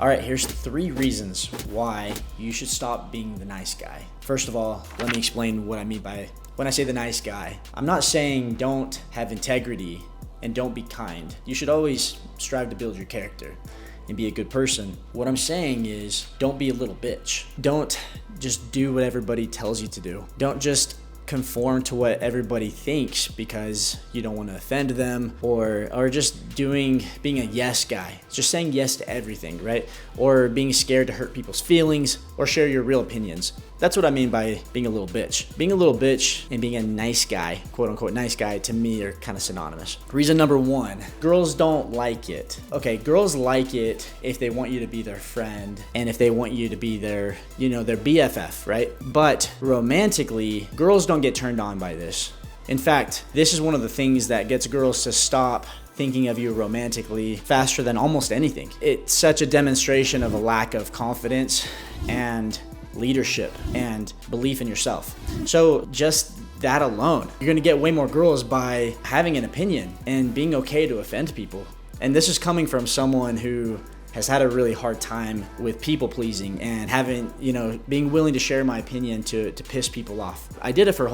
All right, here's 3 reasons why you should stop being the nice guy. First of all, let me explain what I mean by when I say the nice guy. I'm not saying don't have integrity and don't be kind. You should always strive to build your character and be a good person. What I'm saying is don't be a little bitch. Don't just do what everybody tells you to do. Don't just conform to what everybody thinks because you don't want to offend them, or just being a yes guy, just saying yes to everything, right? Or being scared to hurt people's feelings or share your real opinions. That's what I mean by being a little bitch. Being a little bitch and being a nice guy, quote unquote nice guy, to me are kind of synonymous. Reason number 1, girls don't like it. Okay, girls like it if they want you to be their friend and if they want you to be their BFF, right? But romantically, girls don't get turned on by this. In fact, this is one of the things that gets girls to stop thinking of you romantically faster than almost anything. It's such a demonstration of a lack of confidence and leadership and belief in yourself. So just that alone, you're gonna get way more girls by having an opinion and being okay to offend people. And this is coming from someone who has had a really hard time with people pleasing and being willing to share my opinion to piss people off. I did it for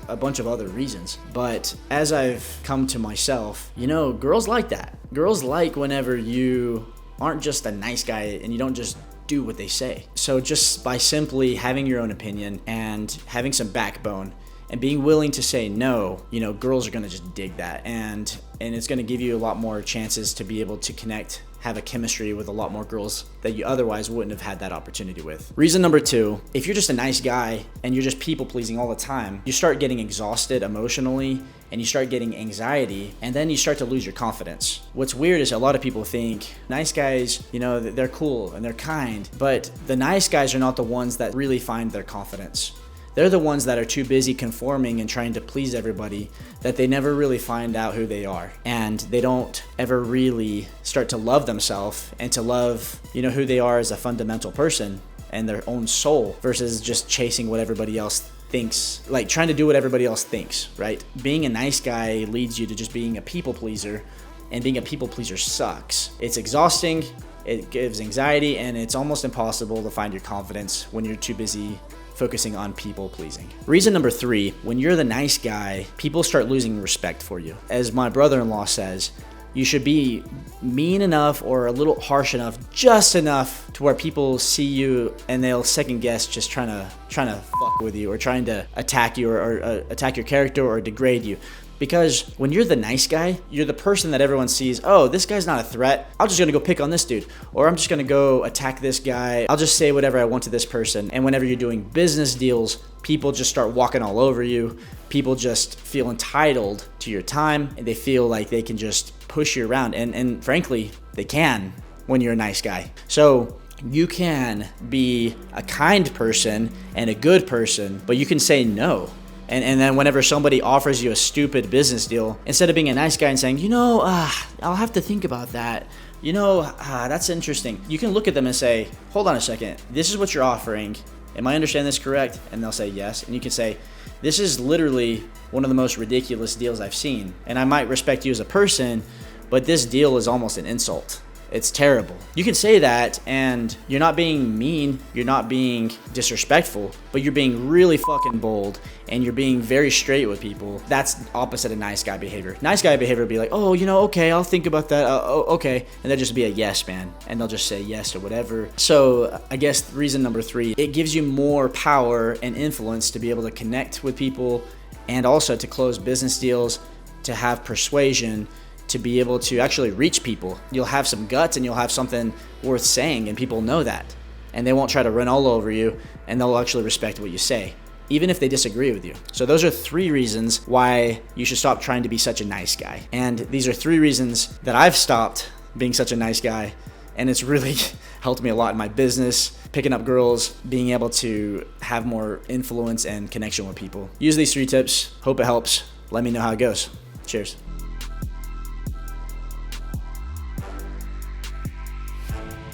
a bunch of other reasons, but as I've come to myself, girls like that. Girls like whenever you aren't just a nice guy and you don't just do what they say. So just by simply having your own opinion and having some backbone and being willing to say no, girls are gonna just dig that, and it's gonna give you a lot more chances to be able to connect, have a chemistry with a lot more girls that you otherwise wouldn't have had that opportunity with. Reason number 2, if you're just a nice guy and you're just people pleasing all the time, you start getting exhausted emotionally and you start getting anxiety, and then you start to lose your confidence. What's weird is a lot of people think nice guys, they're cool and they're kind, but the nice guys are not the ones that really find their confidence. They're the ones that are too busy conforming and trying to please everybody that they never really find out who they are. And they don't ever really start to love themselves and to love, who they are as a fundamental person and their own soul, versus just chasing what everybody else thinks, like trying to do what everybody else thinks, right? Being a nice guy leads you to just being a people pleaser, and being a people pleaser sucks. It's exhausting, it gives anxiety, and it's almost impossible to find your confidence when you're too busy focusing on people pleasing. Reason number 3, when you're the nice guy, people start losing respect for you. As my brother-in-law says, you should be mean enough or a little harsh enough, just enough to where people see you and they'll second guess just trying to fuck with you or trying to attack you or attack your character or degrade you. Because when you're the nice guy, you're the person that everyone sees, oh, this guy's not a threat. I'm just gonna go pick on this dude. Or I'm just gonna go attack this guy. I'll just say whatever I want to this person. And whenever you're doing business deals, people just start walking all over you. People just feel entitled to your time, and they feel like they can just push you around. And frankly, they can when you're a nice guy. So you can be a kind person and a good person, but you can say no. And then whenever somebody offers you a stupid business deal, instead of being a nice guy and saying, I'll have to think about that. That's interesting. You can look at them and say, hold on a second. This is what you're offering. Am I understanding this correct? And they'll say yes. And you can say, this is literally one of the most ridiculous deals I've seen. And I might respect you as a person, but this deal is almost an insult. It's terrible. You can say that and you're not being mean, you're not being disrespectful, but you're being really fucking bold and you're being very straight with people. That's opposite of nice guy behavior. Nice guy behavior would be like, oh, okay, I'll think about that. Okay. And they'll just be a yes man and they'll just say yes to whatever. So I guess reason number 3, it gives you more power and influence to be able to connect with people and also to close business deals, to have persuasion, to be able to actually reach people. You'll have some guts and you'll have something worth saying, and people know that. And they won't try to run all over you, and they'll actually respect what you say, even if they disagree with you. So those are 3 reasons why you should stop trying to be such a nice guy. And these are 3 reasons that I've stopped being such a nice guy, and it's really helped me a lot in my business, picking up girls, being able to have more influence and connection with people. Use these 3 tips. Hope it helps. Let me know how it goes. Cheers.